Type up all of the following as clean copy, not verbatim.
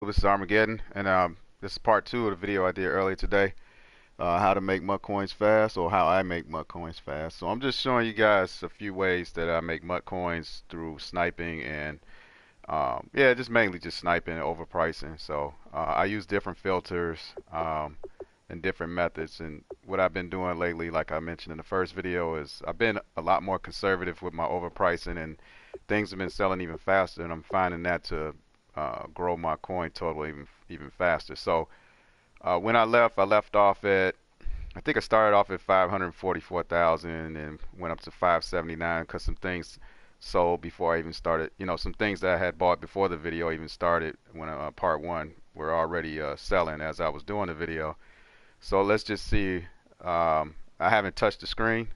This is Armageddon, and this is part two of the video I did earlier today. How to make MUT coins fast, or how I make MUT coins fast. So I'm just showing you guys a few ways that I make MUT coins through sniping and yeah, just mainly just sniping and overpricing. So I use different filters and different methods. And what I've been doing lately, like I mentioned in the first video, is I've been a lot more conservative with my overpricing, and things have been selling even faster. And I'm finding that to grow my coin total even faster. So when I left off at I think I started off at 544,000 and went up to 579 because some things sold before I even started. You know, some things that I had bought before the video even started when part one were already selling as I was doing the video. So let's just see. I haven't touched the screen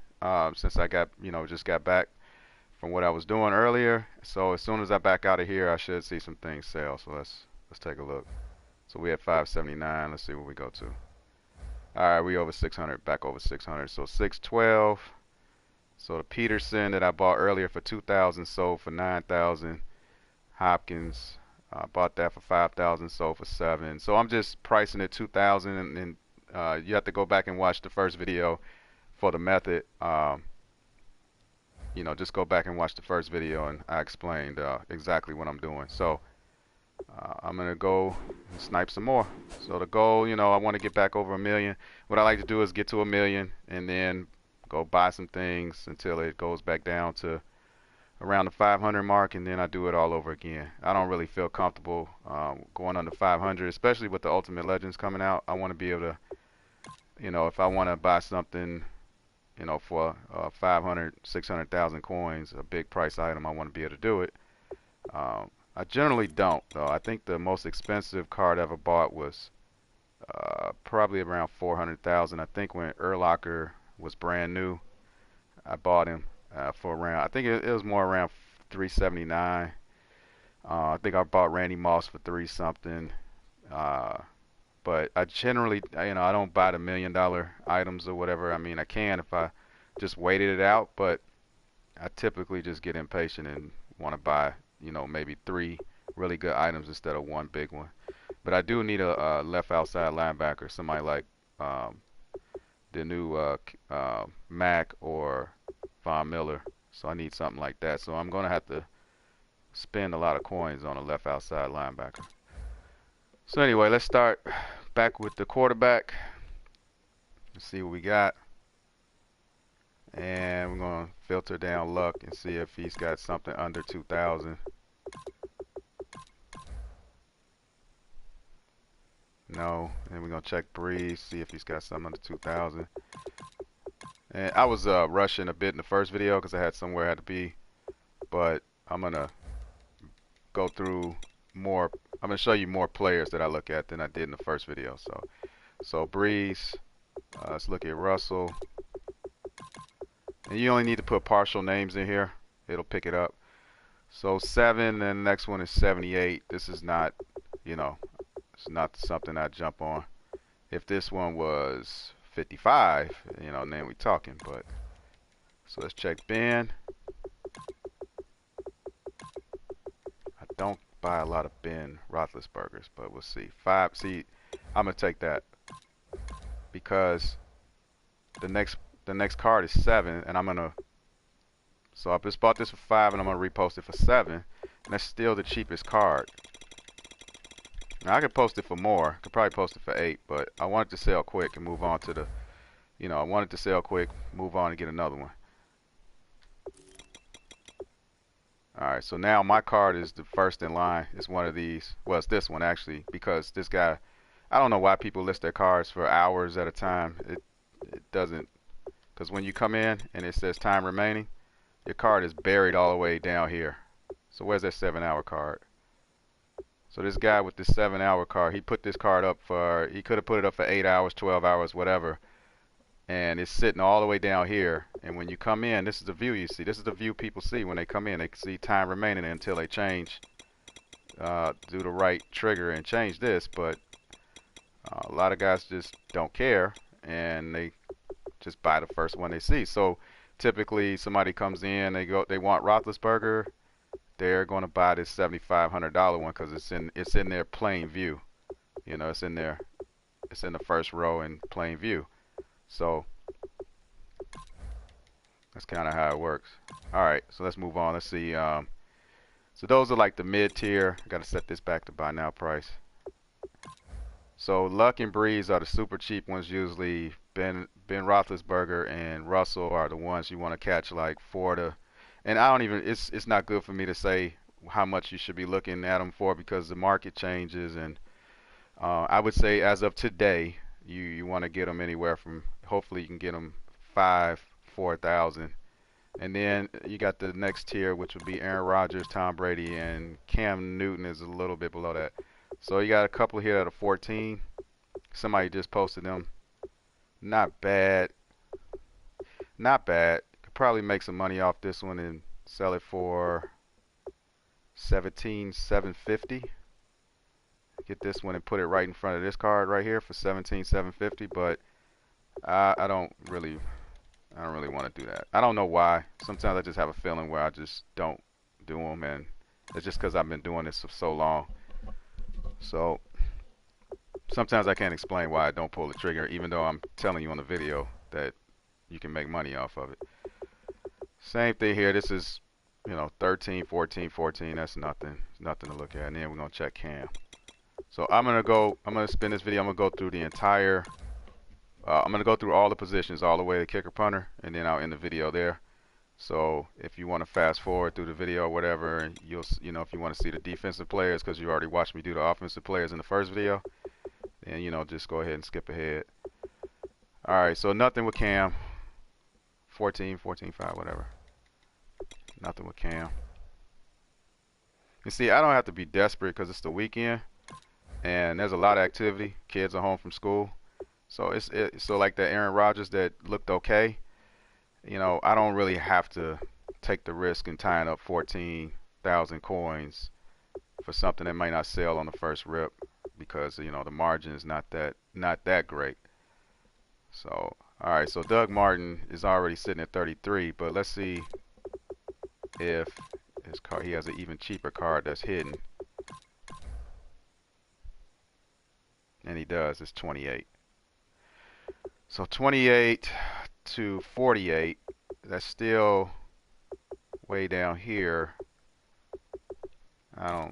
since I got, just got back from what I was doing earlier. So as soon as I back out of here, I should see some things sell. So let's take a look. So we had 579. Let's see what we go to. All right, we over 600, back over 600. So 612. So the Peterson that I bought earlier for 2,000 sold for 9,000. Hopkins, bought that for 5,000, sold for 7. So I'm just pricing it 2,000, and you have to go back and watch the first video for the method. Just go back and watch the first video, and I explained exactly what I'm doing. So I'm gonna go and snipe some more. So the goal, I want to get back over 1 million. What I like to do is get to 1 million and then go buy some things until it goes back down to around the 500 mark, and then I do it all over again. I don't really feel comfortable going under 500, especially with the Ultimate Legends coming out. I want to be able to, if I want to buy something, for 500, 600,000 coins, a big price item, I want to be able to do it. I generally don't, though. I think the most expensive card I ever bought was probably around 400,000. I think when Urlacher was brand new, I bought him for around, I think it was more around 379. I think I bought Randy Moss for 3 something. But I generally, I don't buy the $1 million items or whatever. I mean, I can if I just waited it out, but I typically just get impatient and want to buy, maybe 3 really good items instead of 1 big one. But I do need a left outside linebacker, somebody like the new Mack or Von Miller. So I need something like that. So I'm going to have to spend a lot of coins on a left outside linebacker. So anyway, let's start back with the quarterback. Let's see what we got. And we're going to filter down luck and see if he's got something under 2,000. No. And we're going to check Breeze, see if he's got something under 2,000. And I was rushing a bit in the first video because I had somewhere I had to be. But I'm going to go through more. I'm going to show you more players that I look at than I did in the first video. So Breeze. Let's look at Russell. And you only need to put partial names in here. It'll pick it up. So 7, and the next one is 78. This is not, it's not something I jump on. If this one was 55, then we talking. But so let's check Ben. I don't buy a lot of Ben Roethlisbergers, but we'll see. 5. See, I'm gonna take that because the next card is 7, and I'm gonna. So I just bought this for 5, and I'm gonna repost it for 7, and that's still the cheapest card. Now I could post it for more. I could probably post it for 8, but I want it to sell quick and move on to the. I want it to sell quick, move on and get another one. All right, so now my card is the first in line. It's one of these. Well, it's this one actually, because this guy. I don't know why people list their cards for hours at a time. It doesn't. Because when you come in and it says time remaining, your card is buried all the way down here. So where's that 7-hour card? So this guy with this 7-hour card, he put this card up for, he could have put it up for 8 hours, 12 hours, whatever. And it's sitting all the way down here. And when you come in, this is the view you see. This is the view people see when they come in. They can see time remaining until they change, do the right trigger and change this. But a lot of guys just don't care, and they just buy the first one they see. So typically somebody comes in, they want Roethlisberger, they're going to buy this $7,500 one because it's in their plain view. You know, it's in the first row in plain view. So that's kind of how it works. All right, so let's move on. Let's see. So those are like the mid tier. I got to set this back to buy now price. So Luck and Breeze are the super cheap ones usually. Ben Roethlisberger and Russell are the ones you want to catch like for the. And I don't even. It's not good for me to say how much you should be looking at them for because the market changes. And I would say as of today, you want to get them anywhere from. Hopefully you can get them 4,000. And then you got the next tier, which would be Aaron Rodgers, Tom Brady, and Cam Newton is a little bit below that. So you got a couple here at a 14. Somebody just posted them. Not bad. Not bad. Could probably make some money off this one and sell it for 17,750. Get this one and put it right in front of this card right here for 17,750. But I don't really want to do that. I don't know why. Sometimes I just have a feeling where I just don't do them, and it's just because I've been doing this for so long. So sometimes I can't explain why I don't pull the trigger, even though I'm telling you on the video that you can make money off of it. Same thing here. This is, 13, 14, 14. That's nothing. Nothing to look at. And then we're going to check Cam. So I'm going to spin this video. I'm going to go through the entire, I'm going to go through all the positions all the way to kicker punter, and then I'll end the video there. So if you want to fast forward through the video or whatever, and if you want to see the defensive players because you already watched me do the offensive players in the first video, then, just go ahead and skip ahead. All right, so nothing with Cam. 14, 14, 5, whatever. Nothing with Cam. You see, I don't have to be desperate because it's the weekend and there's a lot of activity. Kids are home from school. So so like that Aaron Rodgers that looked okay. I don't really have to take the risk in tying up 14,000 coins for something that might not sell on the first rip because the margin is not that great. So all right, so Doug Martin is already sitting at 33, but let's see if his card, he has an even cheaper card that's hidden, and he does. It's 28. So 28 to 48, that's still way down here. I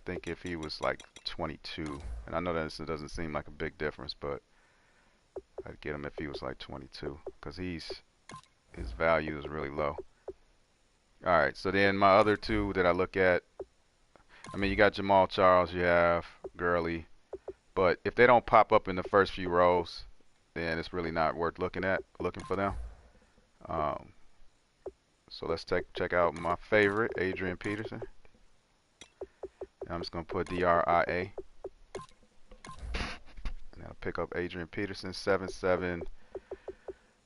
think if he was like 22, and I know that it doesn't seem like a big difference, but I'd get him if he was like 22 because his value is really low. All right, so then my other two that I look at, you got Jamal Charles, you have Gurley, but if they don't pop up in the first few rows, then it's really not worth looking for them. So let's check out my favorite, Adrian Peterson. I'm just gonna put DRIA. And I'll pick up Adrian Peterson, 7.7.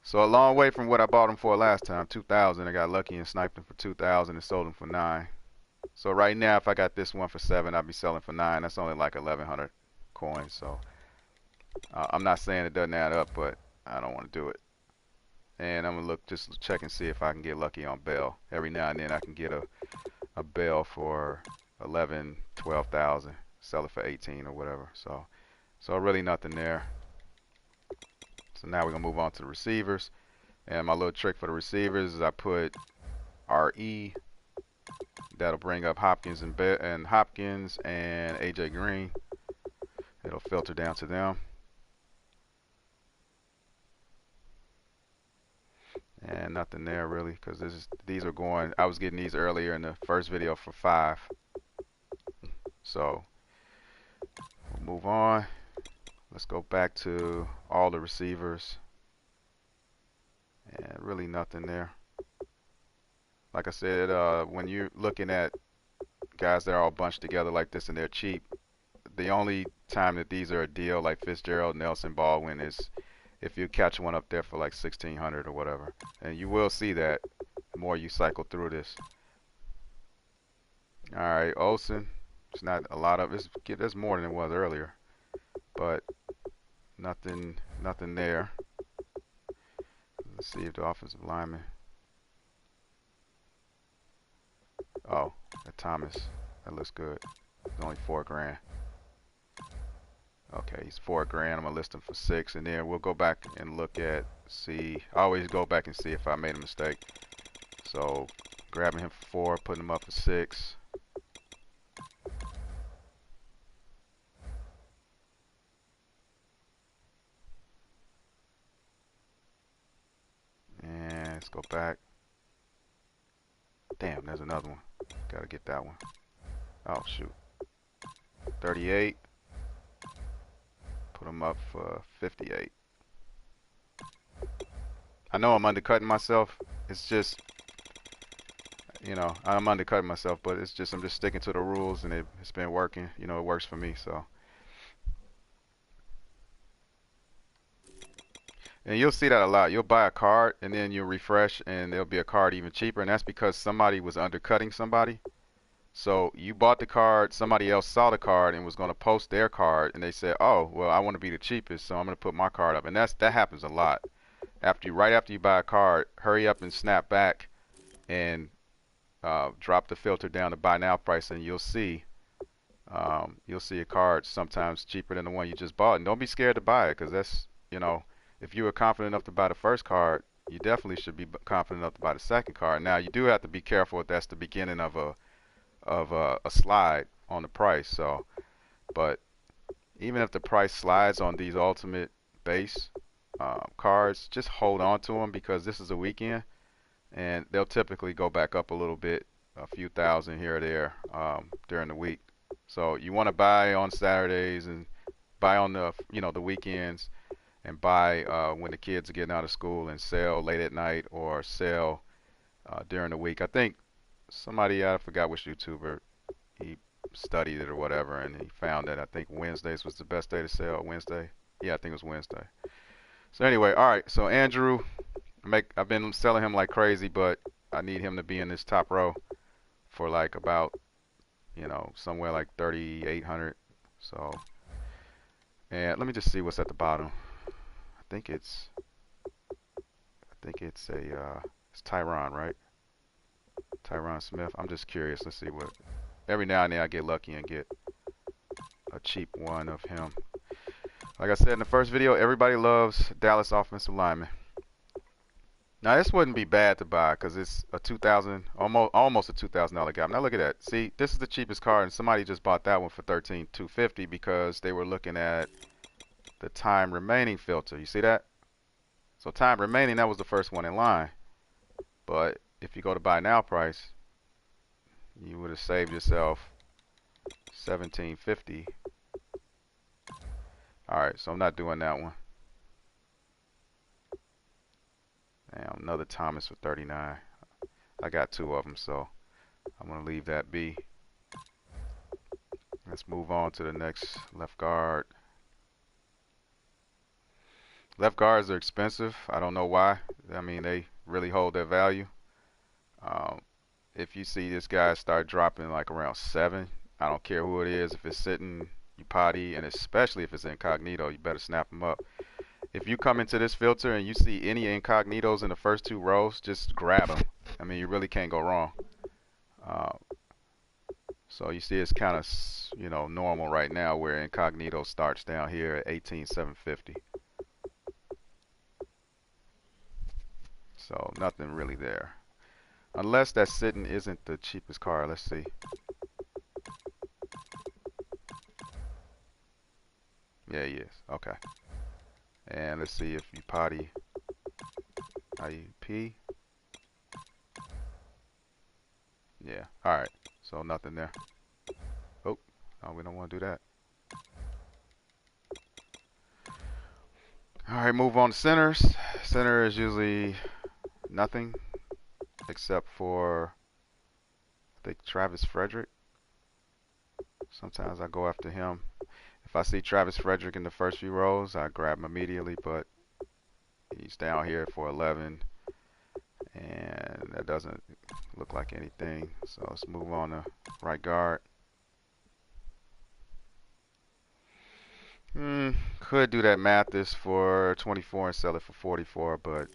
So a long way from what I bought him for last time, 2,000. I got lucky and sniped him for 2,000 and sold him for 9. So right now, if I got this one for 7, I'd be selling for 9. That's only like 1,100 coins. So I'm not saying it doesn't add up, but I don't want to do it. And I'm gonna just check and see if I can get lucky on Bell. Every now and then I can get a Bell for 11, 12,000, sell it for 18 or whatever. So really nothing there. So now we're gonna move on to the receivers. And my little trick for the receivers is I put RE. That'll bring up Hopkins and AJ Green. It'll filter down to them. And nothing there really, because these are going. I was getting these earlier in the first video for 5. So we'll move on. Let's go back to all the receivers. And really nothing there. Like I said, when you're looking at guys that are all bunched together like this and they're cheap, the only time that these are a deal, like Fitzgerald, Nelson, Baldwin, is if you catch one up there for like 1,600 or whatever. And you will see that the more you cycle through this. All right, Olsen. It's not a lot of it. There's more than it was earlier, but nothing there. Let's see if the offensive lineman. Oh, that Thomas. That looks good. It's only 4 grand. Okay, he's 4 grand. I'm gonna list him for 6, and then we'll go back and look at, see. I always go back and see if I made a mistake. So grabbing him for 4, putting him up for 6. And let's go back. Damn, there's another one. Gotta get that one. Oh shoot. 38. Put him up for 58. I know I'm undercutting myself. It's just, I'm undercutting myself, but it's just I'm just sticking to the rules, and it's been working. It works for me. So, and you'll see that a lot. You'll buy a card, and then you'll refresh, and there'll be a card even cheaper, and that's because somebody was undercutting somebody. So you bought the card, somebody else saw the card and was going to post their card, and they said, "Oh, well, I want to be the cheapest, so I'm going to put my card up." And that happens a lot. Right after you buy a card, hurry up and snap back and drop the filter down to buy now price, and you'll see a card sometimes cheaper than the one you just bought. And don't be scared to buy it, because that's, if you were confident enough to buy the first card, you definitely should be confident enough to buy the second card. Now you do have to be careful if that's the beginning of a slide on the price. So, but even if the price slides on these ultimate base cards, just hold on to them, because this is a weekend, and they'll typically go back up a little bit, a few thousand here or there during the week. So you want to buy on Saturdays and buy on the weekends, and buy when the kids are getting out of school, and sell late at night or sell during the week. I think somebody, I forgot which YouTuber, he studied it or whatever, and he found that I think Wednesdays was the best day to sell. Wednesday? Yeah, I think it was Wednesday. So anyway, all right. So Andrew, I've been selling him like crazy, but I need him to be in this top row for like about, somewhere like 3,800. So, and let me just see what's at the bottom. I think it's it's Tyron, right? Tyron Smith. I'm just curious. Let's see what. Every now and then I get lucky and get a cheap one of him. Like I said in the first video, everybody loves Dallas offensive lineman. Now this wouldn't be bad to buy, because it's a 2,000, almost a $2,000 gap. Now look at that. See, this is the cheapest card, and somebody just bought that one for $13,250 because they were looking at the time remaining filter. You see that? So time remaining, that was the first one in line. But if you go to buy now price, you would have saved yourself $17.50. All right, so I'm not doing that one. And another Thomas for 39. I got 2 of them, so I'm going to leave that be. Let's move on to the next left guard. Left guards are expensive. I don't know why. I mean, they really hold their value. If you see this guy start dropping like around 7, I don't care who it is. If it's sitting, you potty, and especially if it's incognito, you better snap him up. If you come into this filter and you see any incognitos in the first 2 rows, just grab them. I mean, you really can't go wrong. So you see it's kind of, normal right now, where incognito starts down here at 18,750. So nothing really there. Unless that sitting isn't the cheapest card. Let's see. Yeah, he is. Okay. And let's see if you potty IUP. Yeah. All right. So nothing there. Oh, no, we don't want to do that. All right, move on to centers. Center is usually nothing except for, I think, Travis Frederick. Sometimes I go after him. If I see Travis Frederick in the first few rows, I grab him immediately, but he's down here for 11, and that doesn't look like anything. So let's move on to right guard. Could do that Mathis for 24 and sell it for 44, but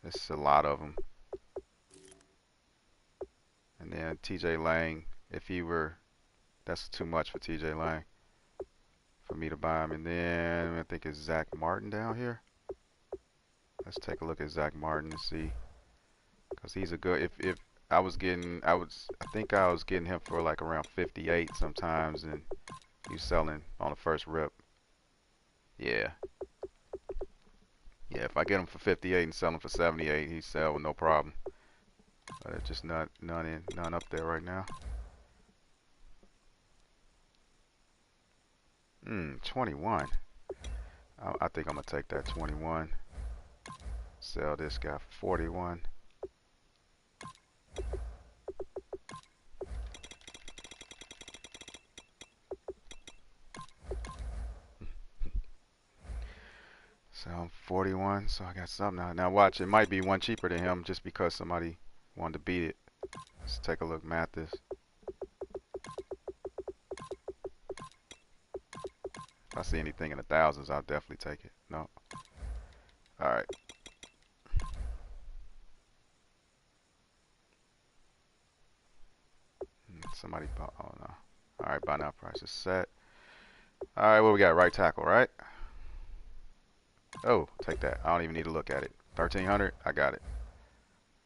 it's a lot of them. And then TJ Lang, if he were, that's too much for TJ Lang for me to buy him. And then I think it's Zach Martin down here. Let's take a look at Zach Martin and see, because he's a good. If I was getting, I think I was getting him for like around 58 sometimes, and he's selling on the first rip. Yeah. Yeah, if I get him for 58 and sell him for 78, he's sell with no problem. But it's just none up there right now. 21. I think I'm gonna take that 21. Sell this guy for 41. So I'm 41, so I got something now. Now watch, it might be one cheaper than him just because somebody wanted to beat it. Let's take a look, Mathis. If I see anything in the thousands, I'll definitely take it. No. Alright. Somebody bought, oh no. Alright, buy now price is set. Alright, what we got? Right tackle, right? Oh, take that. I don't even need to look at it. 1300, I got it.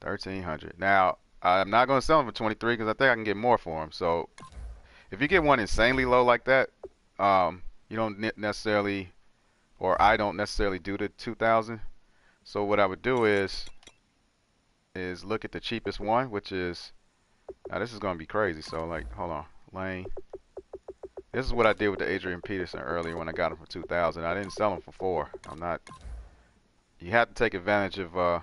1300. Now, I'm not going to sell him for 23 because I think I can get more for him. So, if you get one insanely low like that, you don't necessarily, or I don't necessarily do the 2000. So what I would do is look at the cheapest one, which is, now this is going to be crazy. So like, hold on, Lane. This is what I did with the Adrian Peterson earlier when I got him for 2000. I didn't sell him for 4. I'm not. You have to take advantage of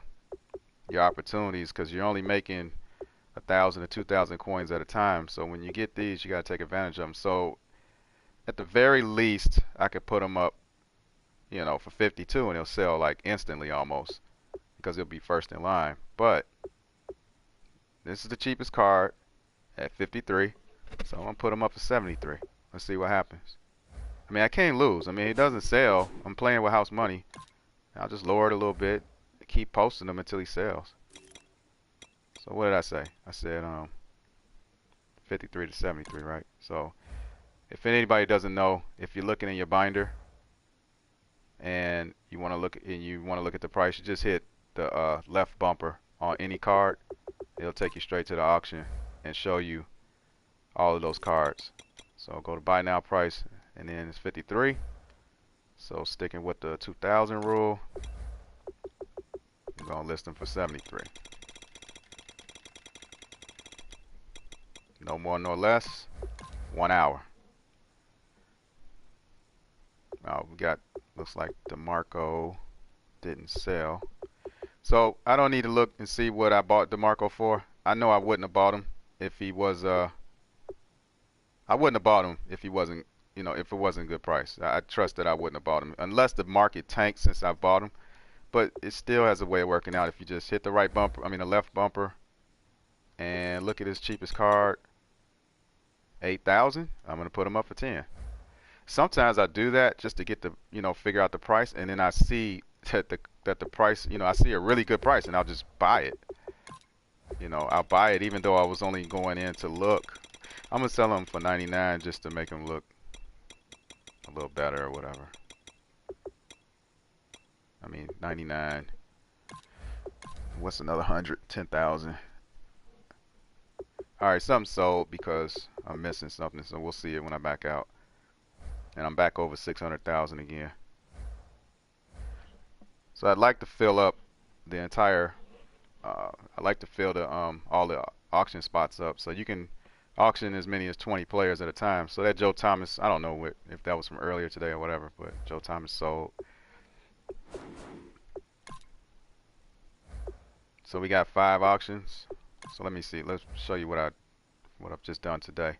your opportunities because you're only making 1,000 to 2,000 coins at a time. So when you get these, you got to take advantage of them. So at the very least, I could put them up, you know, for 52, and he'll sell like instantly almost because he'll be first in line. But this is the cheapest card at 53, so I'm gonna put him up for 73. Let's see what happens. I mean, I can't lose. I mean, he doesn't sell. I'm playing with house money. I'll just lower it a little bit, keep posting him until he sells. So what did I say? I said 53 to 73, right? So if anybody doesn't know, if you're looking in your binder and you want to look at the price, you just hit the left bumper on any card. It'll take you straight to the auction and show you all of those cards. So go to buy now price, and then it's 53. So sticking with the 2000 rule, I'm gonna list them for 73. No more, no less. 1 hour. We got, looks like DeMarco didn't sell. So I don't need to look and see what I bought DeMarco for. I know I wouldn't have bought him if he was I wouldn't have bought him if he wasn't, you know, if it wasn't a good price. I trust that I wouldn't have bought him unless the market tanked since I bought him. But it still has a way of working out if you just hit the right bumper, I mean the left bumper, and look at his cheapest card, 8,000. I'm gonna put him up for 10. Sometimes I do that just to get the, you know, figure out the price, and then I see that the price, you know, I see a really good price, and I'll just buy it. You know, I'll buy it even though I was only going in to look. I'm gonna sell them for 99 just to make them look a little better or whatever. I mean, 99. What's another 100? 10,000. All right, something sold because I'm missing something, so we'll see it when I back out. And I'm back over 600,000 again. So I'd like to fill up the entire. I'd like to fill the all the auction spots up, so you can auction as many as 20 players at a time. So that Joe Thomas, I don't know if that was from earlier today or whatever, but Joe Thomas sold. So we got 5 auctions. So let me see. Let's show you what I've just done today.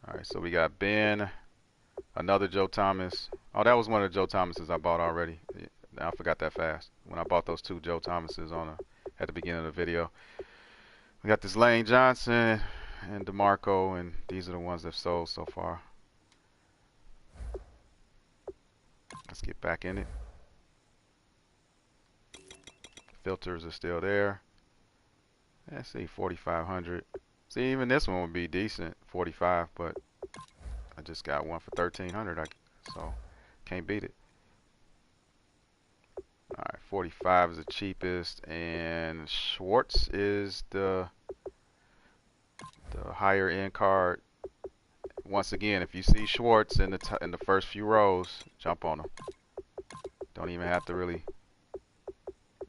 All right, so we got Ben, another Joe Thomas. Oh, that was one of the Joe Thomases I bought already. I forgot that fast when I bought those 2 Joe Thomases at the beginning of the video. We got this Lane Johnson and DeMarco, and these are the ones that sold so far. Let's get back in it. Filters are still there. Let's see, 4,500. See, even this one would be decent, 45, but I just got one for 1,300. So can't beat it. All right, 45 is the cheapest, and Schwartz is the higher end card. Once again, if you see Schwartz in the first few rows, jump on them. Don't even have to really,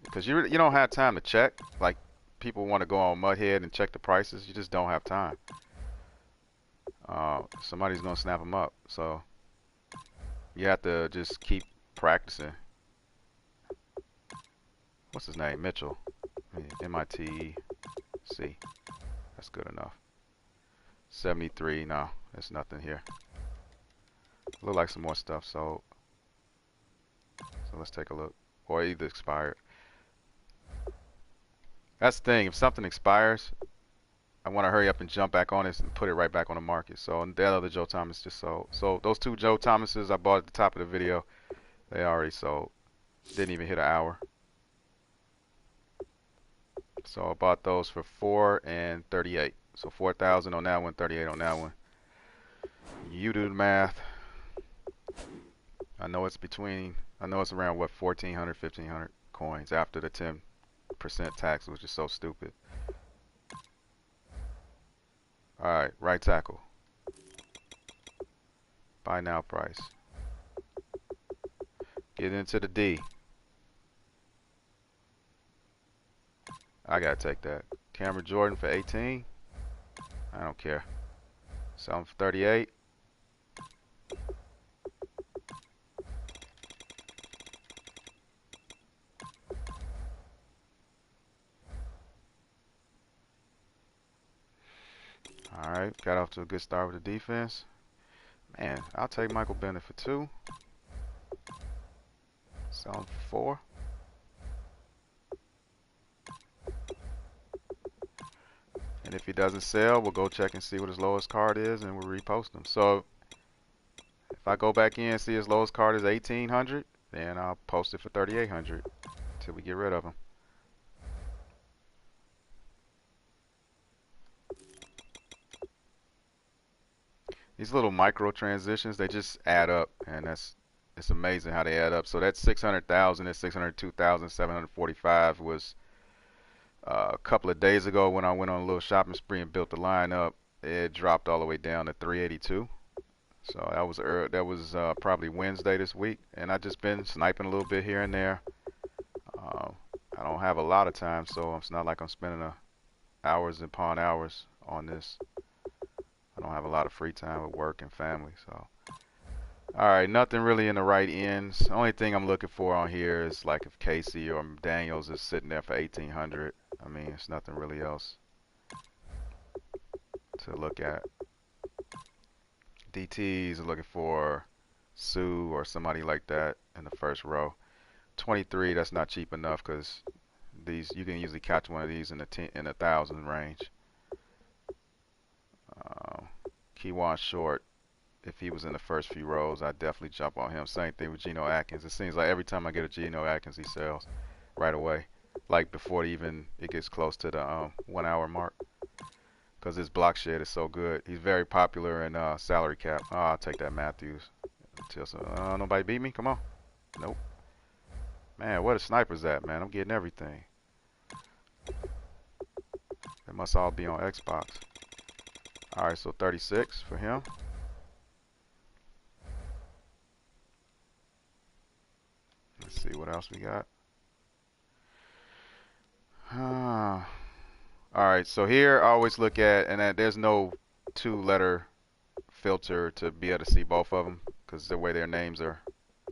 because you don't have time to check. Like people want to go on Muthead and check the prices. You just don't have time. Somebody's gonna snap them up, so you have to just keep practicing. What's his name? Mitchell. MIT. C. That's good enough. 73. No, there's nothing here. Look like some more stuff. So let's take a look. Or either expired. That's the thing. If something expires, I want to hurry up and jump back on it and put it right back on the market. So that other Joe Thomas just sold. So those two Joe Thomases I bought at the top of the video, they already sold. Didn't even hit an hour. So I bought those for 4 and 38. So 4,000 on that one, 38 on that one. You do the math. I know it's around what, 1,400, 1,500 coins after the 10% tax, which is so stupid. All right, right tackle. Buy now price. Get into the D. I gotta take that. Cameron Jordan for 18. I don't care. Sell him for 38. All right, got off to a good start with the defense. Man, I'll take Michael Bennett for 2. Sell him for 4. And if he doesn't sell, we'll go check and see what his lowest card is, and we'll repost him. So if I go back in and see his lowest card is 1,800, then I'll post it for 3,800 until we get rid of him. These little micro transitions, they just add up, and it's amazing how they add up. So that 600,000 and 602,745 was a couple of days ago when I went on a little shopping spree and built the line up. It dropped all the way down to 382. So that was probably Wednesday this week, and I just been sniping a little bit here and there. I don't have a lot of time, so it's not like I'm spending hours upon hours on this. I don't have a lot of free time with work and family, so. All right, nothing really in the right ends. The only thing I'm looking for on here is like if Casey or Daniels is sitting there for 1,800. I mean, it's nothing really else to look at. DTs are looking for Sue or somebody like that in the first row. 23, that's not cheap enough because you can usually catch one of these in the 1,000 range. Keywan Short, if he was in the first few rows, I'd definitely jump on him. Same thing with Geno Atkins. It seems like every time I get a Geno Atkins, he sells right away, like before it gets close to the 1 hour mark, because his block shed is so good. He's very popular in salary cap. Oh, I'll take that Matthews. Nobody beat me? Come on. Nope. Man, where the snipers at, man? I'm getting everything. They must all be on Xbox. All right, so 36 for him. Let's see what else we got. All right, so here I always look at, and there's no 2-letter filter to be able to see both of them because the way their names are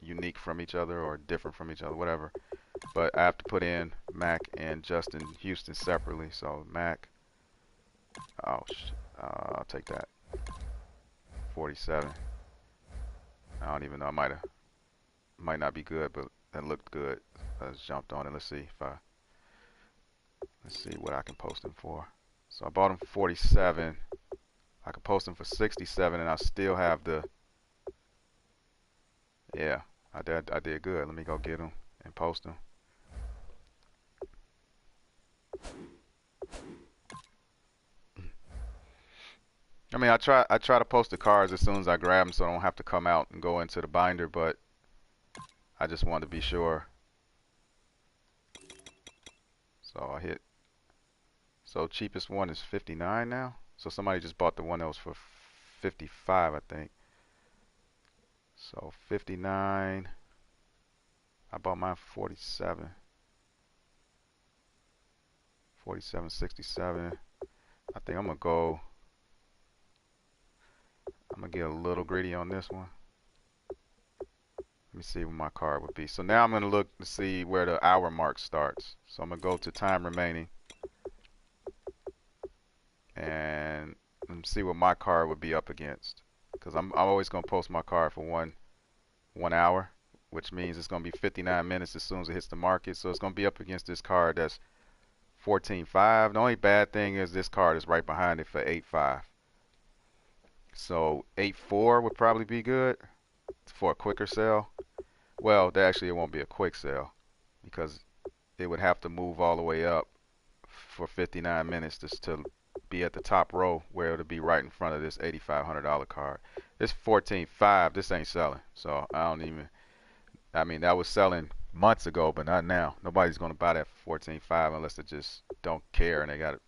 unique from each other or different from each other, whatever. But I have to put in Mac and Justin Houston separately. So Mac, I'll take that. 47. I don't even know. Might not be good, but that looked good. I just jumped on it. Let's see what I can post him for. So I bought him for 47. I could post him for 67, and I still have the. Yeah, I did good. Let me go get him and post him. I mean, I try to post the cards as soon as I grab them, so I don't have to come out and go into the binder. But I just wanted to be sure. So I hit. So cheapest one is 59 now. So somebody just bought the one that was for 55, I think. So 59. I bought mine for 47. 47.67. I think I'm gonna get a little greedy on this one. Let me see what my card would be. So now I'm gonna look to see where the hour mark starts. So I'm gonna go to time remaining and see what my card would be up against. Because I'm always gonna post my card for one hour, which means it's gonna be 59 minutes as soon as it hits the market. So it's gonna be up against this card that's 14.5. The only bad thing is this card is right behind it for 8.5. So 8.4 would probably be good for a quicker sell. Well, actually it won't be a quick sell because it would have to move all the way up for 59 minutes just to be at the top row where it'll be right in front of this $8,500 card. This 14.5, this ain't selling. So I don't even, I mean, that was selling months ago, but not now. Nobody's going to buy that for 14.5 unless they just don't care and they got,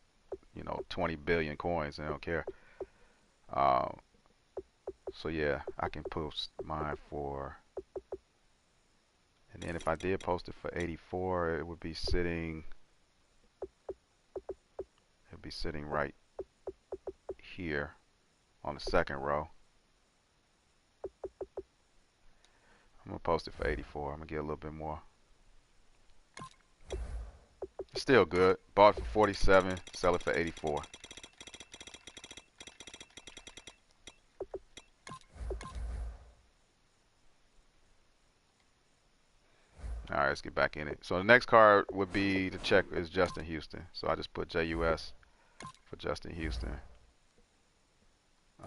20 billion coins and they don't care. So yeah, I can post mine for, and then if I did post it for 84, it would be sitting right here on the second row. I'm gonna post it for 84. I'm gonna get a little bit more. It's still good. Bought it for 47, sell it for 84. All right, let's get back in it. So the next card would be to check is Justin Houston. So I just put JUS for Justin Houston.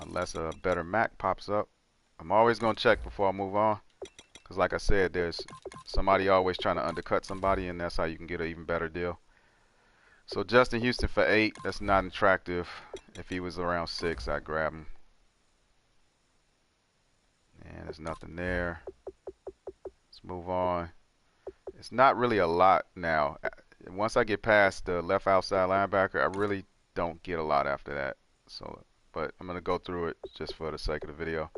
Unless a better Mac pops up. I'm always going to check before I move on. Because like I said, there's somebody always trying to undercut somebody, and that's how you can get an even better deal. So Justin Houston for 8, that's not attractive. If he was around 6, I'd grab him. And there's nothing there. Let's move on. It's not really a lot now. Once I get past the left outside linebacker, I really don't get a lot after that. So, but I'm going to go through it just for the sake of the video.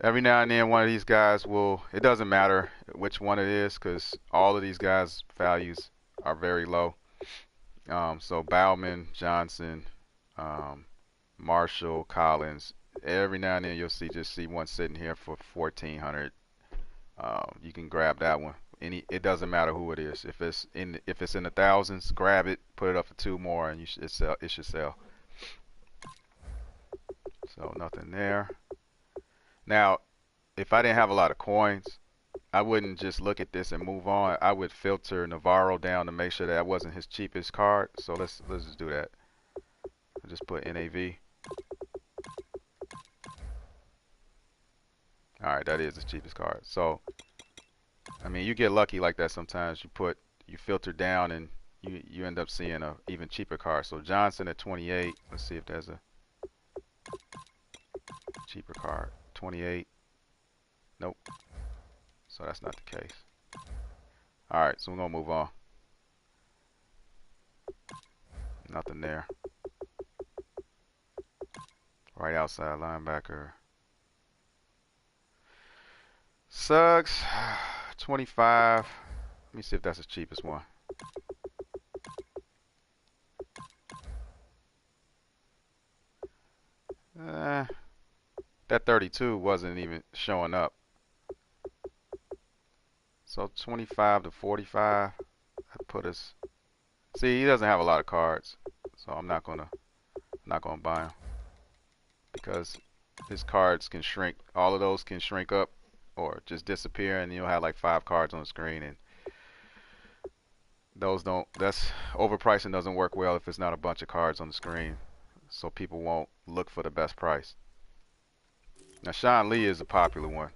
Every now and then one of these guys will, it doesn't matter which one it is because all of these guys' values are very low. So Bauman, Johnson, Marshall, Collins, every now and then you'll see one sitting here for 1,400. You can grab that one. It doesn't matter who it is. If it's in the thousands, grab it, put it up for 2 more, and it should sell. So nothing there. Now, if I didn't have a lot of coins, I wouldn't just look at this and move on. I would filter Navarro down to make sure that wasn't his cheapest card. So let's just do that. I'll just put NAV. All right, that is the cheapest card. So, I mean, you get lucky like that sometimes. You filter down and you end up seeing a even cheaper card. So Johnson at 28. Let's see if there's a cheaper card. 28. Nope. So that's not the case. All right, so we're gonna move on. Nothing there. Right outside linebacker. Suggs, 25. Let me see if that's the cheapest one. That 32 wasn't even showing up. So 25 to 45. That put us. See, he doesn't have a lot of cards, so I'm not gonna buy him because his cards can shrink. All of those can shrink up or just disappear, and you'll have like 5 cards on the screen, and those don't. That's overpricing doesn't work well if it's not a bunch of cards on the screen, so people won't look for the best price. Now Sean Lee is a popular one.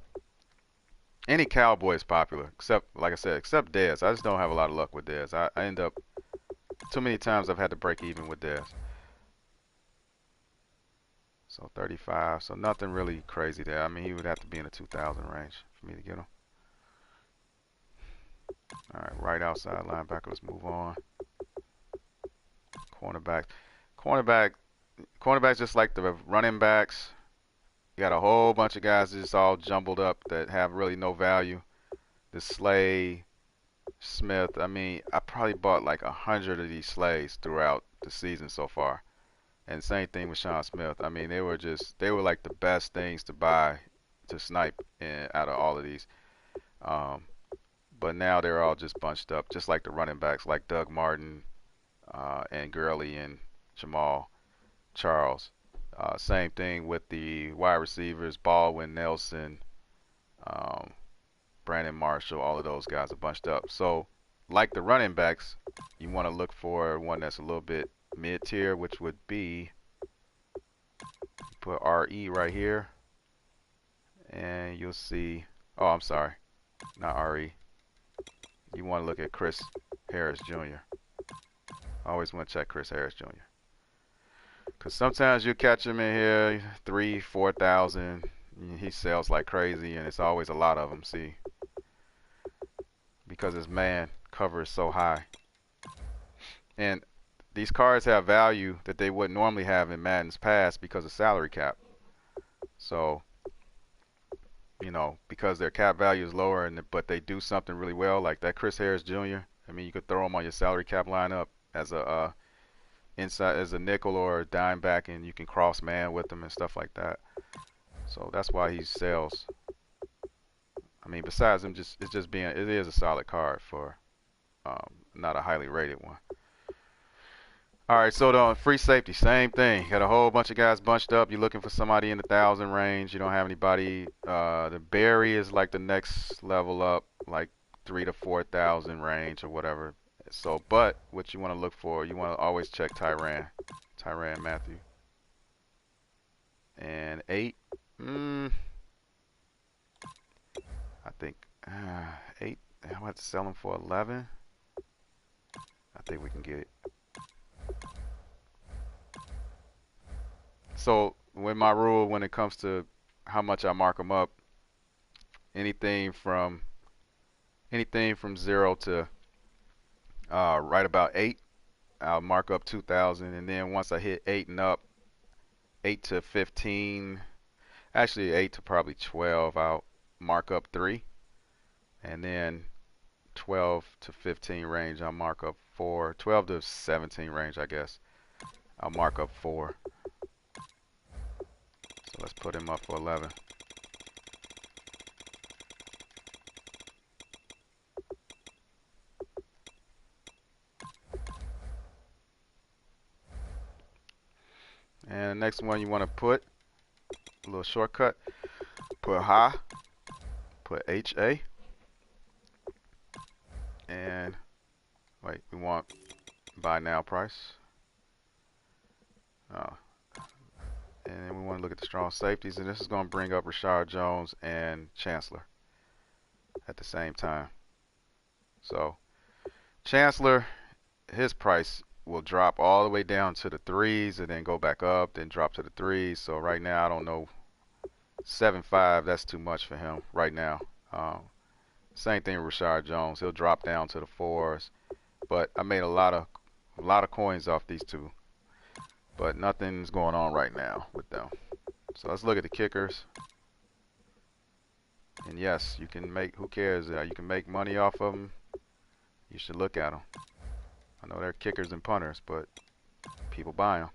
Any Cowboy is popular, except, like I said, except Dez. I just don't have a lot of luck with Dez. I end up, too many times I've had to break even with Dez. So 35. So nothing really crazy there. I mean, he would have to be in the 2,000 range for me to get him. All right, right outside linebacker. Let's move on. Cornerback. Cornerback. Cornerbacks just like the running backs. You got a whole bunch of guys just all jumbled up that have really no value. The Slay, Smith. I mean, I probably bought like 100 of these Slays throughout the season so far. And same thing with Sean Smith. I mean, they were like the best things to buy to snipe out of all of these. Um, but now they're all just bunched up, just like the running backs, like Doug Martin and Gurley and Jamal Charles. Same thing with the wide receivers, Baldwin, Nelson, um, Brandon Marshall, all of those guys are bunched up. So, like the running backs, you want to look for one that's a little bit mid-tier, which would be, put RE right here, and you'll see, oh, I'm sorry, not RE. You want to look at Chris Harris Jr. Always want to check Chris Harris Jr. Because sometimes you catch him in here, 3,000, 4,000. He sells like crazy, and it's always a lot of them, see? Because his man cover is so high. And these cards have value that they wouldn't normally have in Madden's past because of salary cap. So, you know, because their cap value is lower, but they do something really well, like that Chris Harris Jr. I mean, you could throw him on your salary cap lineup as a inside as a nickel or a dime back, and you can cross man with them and stuff like that. So that's why he sells. I mean, besides him, it is a solid card for not a highly rated one. All right, so the free safety, same thing. Got a whole bunch of guys bunched up. You're looking for somebody in the 1,000 range. You don't have anybody. The Barry is like the next level up, like 3,000 to 4,000 range or whatever. So, but what you want to look for, you want to always check Tyrann Mathieu. And 8, I think 8. I'm about to sell him for 11. I think we can get it. So, with my rule when it comes to how much I mark them up, anything from 0 to right about 8, I'll mark up 2,000, and then once I hit 8 and up, 8 to 15, actually 8 to probably 12, I'll mark up 3, and then 12 to 15 range, I'll mark up 4. 12 to 17 range, I guess, I'll mark up 4. So let's put him up for 11. And the next one you want to put, a little shortcut, put HA, put HA, and wait, we want buy now price. And then we want to look at the strong safeties, and this is going to bring up Rashard Jones and Chancellor at the same time. So Chancellor, his price will drop all the way down to the 3s and then go back up, then drop to the 3s. So right now, I don't know, 7.5, that's too much for him right now. Same thing with Rashard Jones. He'll drop down to the 4s. But I made a lot of coins off these two. But nothing's going on right now with them. So let's look at the kickers. And yes, you can make, who cares? You can make money off of them. You should look at them. I know they're kickers and punters, but people buy them.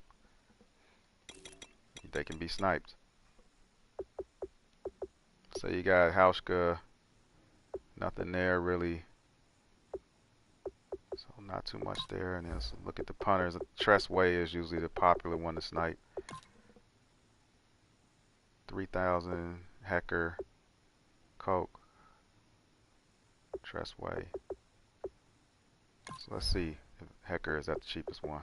They can be sniped. So you got Hauschka, nothing there really. So not too much there. And then let's look at the punters. Tressway is usually the popular one to snipe. 3,000, Hecker, Coke, Tressway. So let's see if Hecker is at the cheapest one.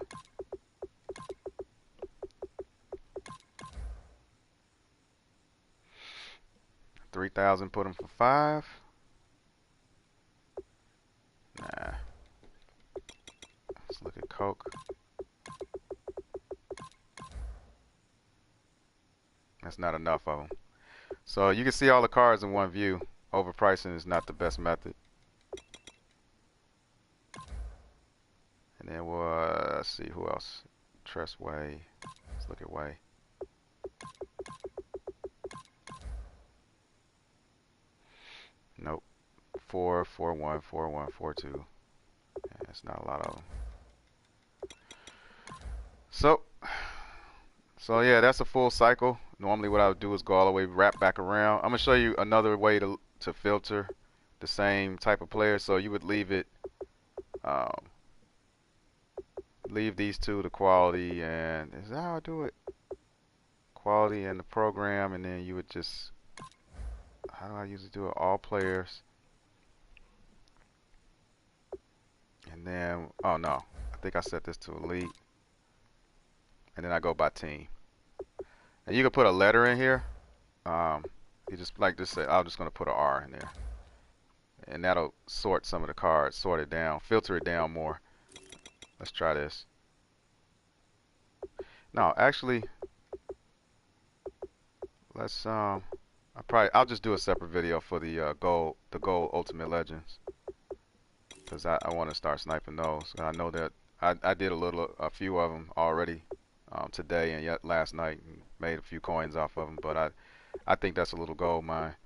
$3,000, put him for 5. Nah. Let's look at Coke. That's not enough of them. So you can see all the cards in one view. Overpricing is not the best method. And then we'll let's see who else. Trust Way. Let's look at Way. Nope. 4, 4, 1, 4, 1, 4, 2. Yeah, it's not a lot of them. So yeah, that's a full cycle. Normally what I would do is go all the way, wrap back around. I'm gonna show you another way to filter the same type of player. So you would leave it, um, leave these two, the quality, and is that how I do it? Quality and the program, and then you would just, how do I usually do it? All players, and then, oh no, I think I set this to elite, and then I go by team. And you can put a letter in here. You just like this say, I'm just gonna put an R in there, and that'll sort some of the cards, sort it down, filter it down more. Let's try this. No, actually, let's I'll just do a separate video for the gold Ultimate Legends, because I want to start sniping those. I know that I did a few of them already today and yet last night, and made a few coins off of them. But I think that's a little gold mine.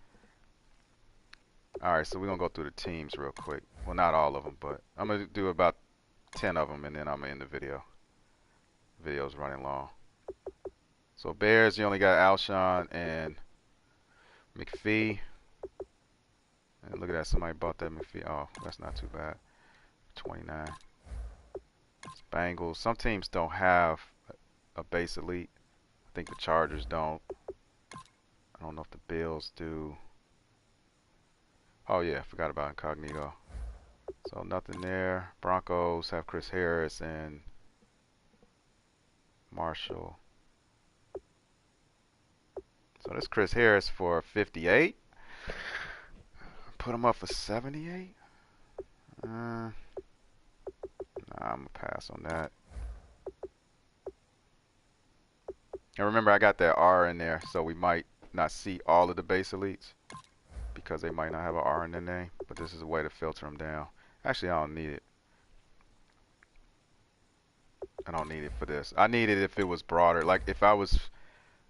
All right, so we're gonna go through the teams real quick. Well, not all of them, but I'm gonna do about 10 of them, and then I'm gonna end the video. Video's running long. So Bears, you only got Alshon and McPhee. And look at that, somebody bought that McPhee. Oh, that's not too bad. 29. Bengals. Some teams don't have a base elite. I think the Chargers don't. I don't know if the Bills do. Oh yeah, forgot about Incognito. So nothing there. Broncos have Chris Harris and Marshall. So this Chris Harris for 58. Put him up for 78. Nah, I'm gonna pass on that. And remember, I got that R in there, so we might not see all of the base elites because they might not have an R in their name. But this is a way to filter them down. Actually, I don't need it. I don't need it for this. I need it if it was broader. Like if I was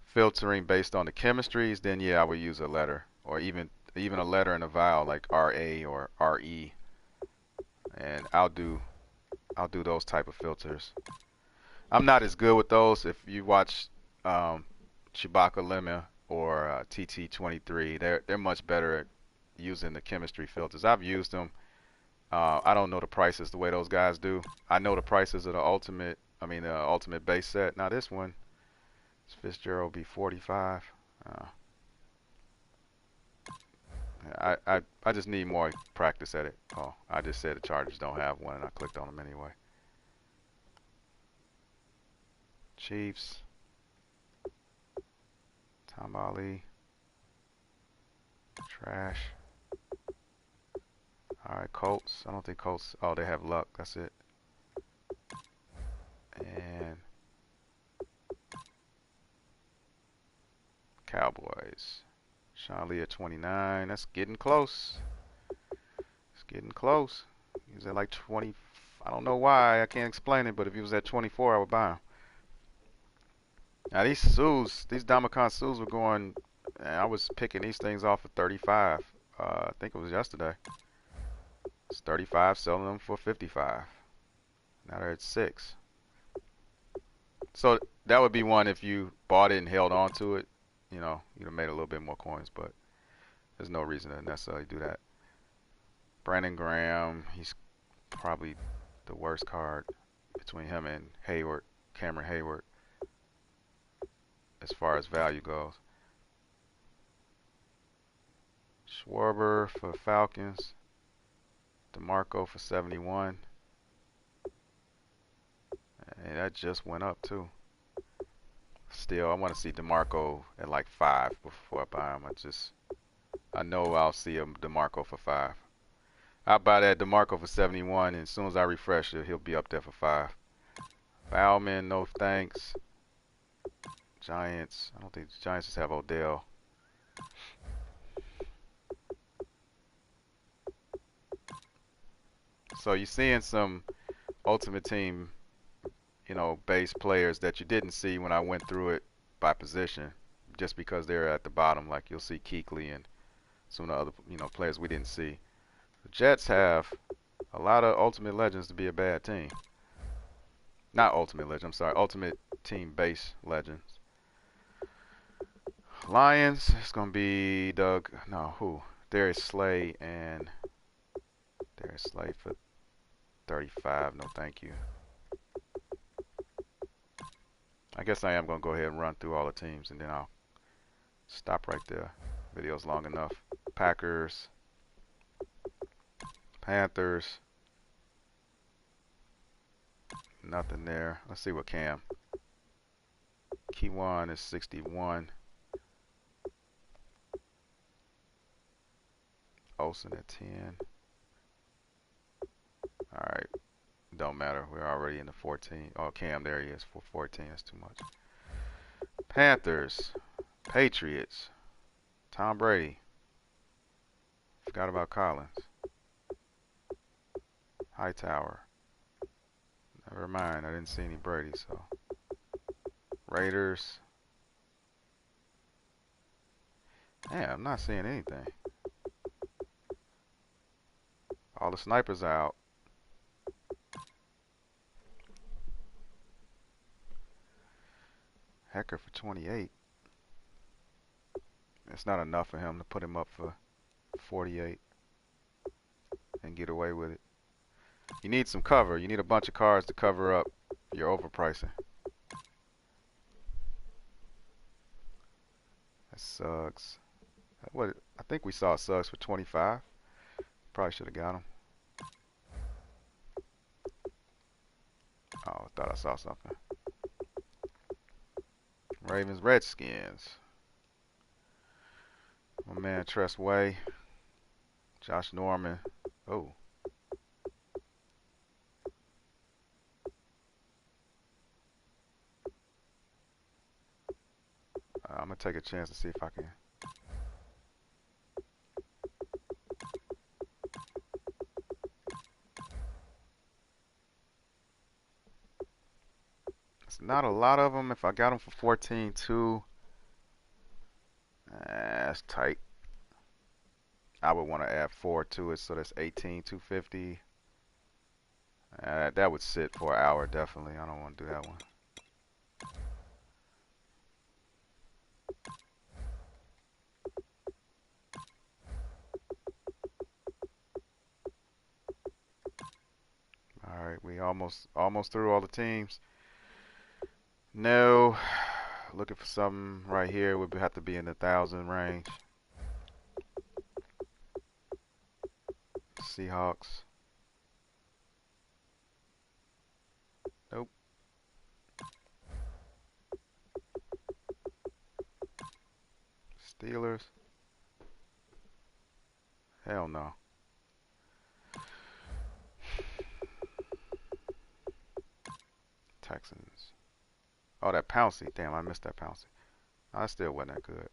filtering based on the chemistries, then yeah, I would use a letter, or even a letter and a vowel like RA or RE, and I'll do those type of filters. I'm not as good with those. If you watch Chewbacca Lemon or TT23, they're much better at using the chemistry filters. I've used them. I don't know the prices the way those guys do. I know the prices of the ultimate. I mean the ultimate base set. Now this one, Fitzgerald B45. I just need more practice at it. Oh, I just said the Chargers don't have one, and I clicked on them anyway. Chiefs. Tom Ali. Trash. Alright, Colts. I don't think Colts. Oh, they have Luck. That's it. And Cowboys. Sean Lee at 29. That's getting close. It's getting close. He was at like 20. I don't know why. I can't explain it, but if he was at 24, I would buy him. Now these Sues, these Domicon Sues were going. I was picking these things off for 35. I think it was yesterday. It's 35, selling them for 55. Now they're at 6. So that would be one if you bought it and held on to it. You know, you'd have made a little bit more coins, but there's no reason to necessarily do that. Brandon Graham, he's probably the worst card between him and Hayward, Cameron Hayward, as far as value goes. Schwarber for Falcons. DeMarco for 71. And that just went up too. Still, I want to see DeMarco at like 5 before I buy him. I know I'll see a DeMarco for 5. I'll buy that DeMarco for 71, and as soon as I refresh it, he'll be up there for 5. Bauman, no thanks. Giants. I don't think the Giants just have Odell. So you're seeing some Ultimate Team, base players that you didn't see when I went through it by position, just because they're at the bottom. Like you'll see Kuechly and some of the other, players we didn't see. The Jets have a lot of Ultimate Legends to be a bad team. Not Ultimate Legends, I'm sorry, Ultimate Team base legends. Lions, it's going to be Darius Slay and Darius Slay for 35. No, thank you. I guess I am going to go ahead and run through all the teams and then I'll stop right there. Video's long enough. Packers, Panthers, nothing there. Let's see what Cam. Keyone is 61. Olsen at 10. Alright, don't matter. We're already in the 14. Oh, Cam, there he is for 14. That's too much. Panthers, Patriots, Tom Brady. Forgot about Collins. Hightower. Never mind, I didn't see any Brady, so. Raiders. Man, I'm not seeing anything. All the snipers are out. Hecker for 28. It's not enough for him to put him up for 48 and get away with it. You need some cover. You need a bunch of cards to cover up your overpricing. That's Suggs. I think we saw Suggs for 25. Probably should have got him. Oh, I thought I saw something. Ravens, Redskins. My man Tress Way. Josh Norman. Oh. I'm going to take a chance to see if I can. It's not a lot of them. If I got them for 14 too, that's tight. I would want to add 4 to it, so that's 18, 250. That would sit for an hour, definitely. I don't want to do that one. All right, we almost through all the teams. No, looking for something right here. Would have to be in the 1,000 range. Seahawks. Nope. Steelers. Hell no. Texans. Oh, that Pouncey. Damn, I missed that Pouncey. Oh, that still wasn't that good.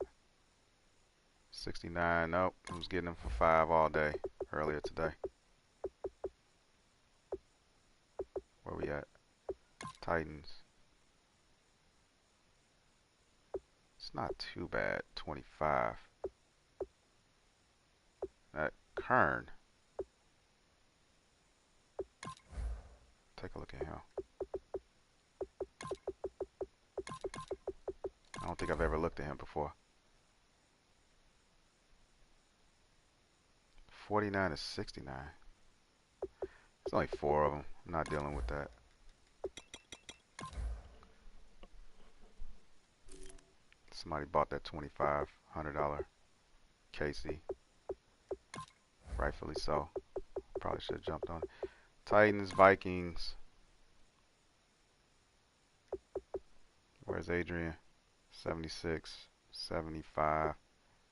69. Nope. I was getting them for 5 all day earlier today. Where we at? Titans. It's not too bad. 25. That Kern. Take a look at him. I don't think I've ever looked at him before. 49 to 69. It's only 4 of them. I'm not dealing with that. Somebody bought that $2,500 Casey. Rightfully so. Probably should have jumped on it. Titans, Vikings. Where's Adrian? 76, 75.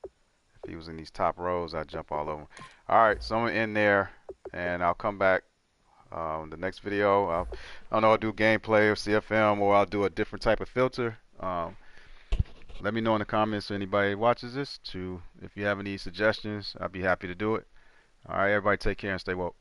If he was in these top rows, I'd jump all over him. Alright, so I'm going to end there, and I'll come back the next video. I don't know, I'll do gameplay or CFM, or I'll do a different type of filter. let me know in the comments if anybody watches this. If you have any suggestions, I'd be happy to do it. All right, everybody, take care and stay woke.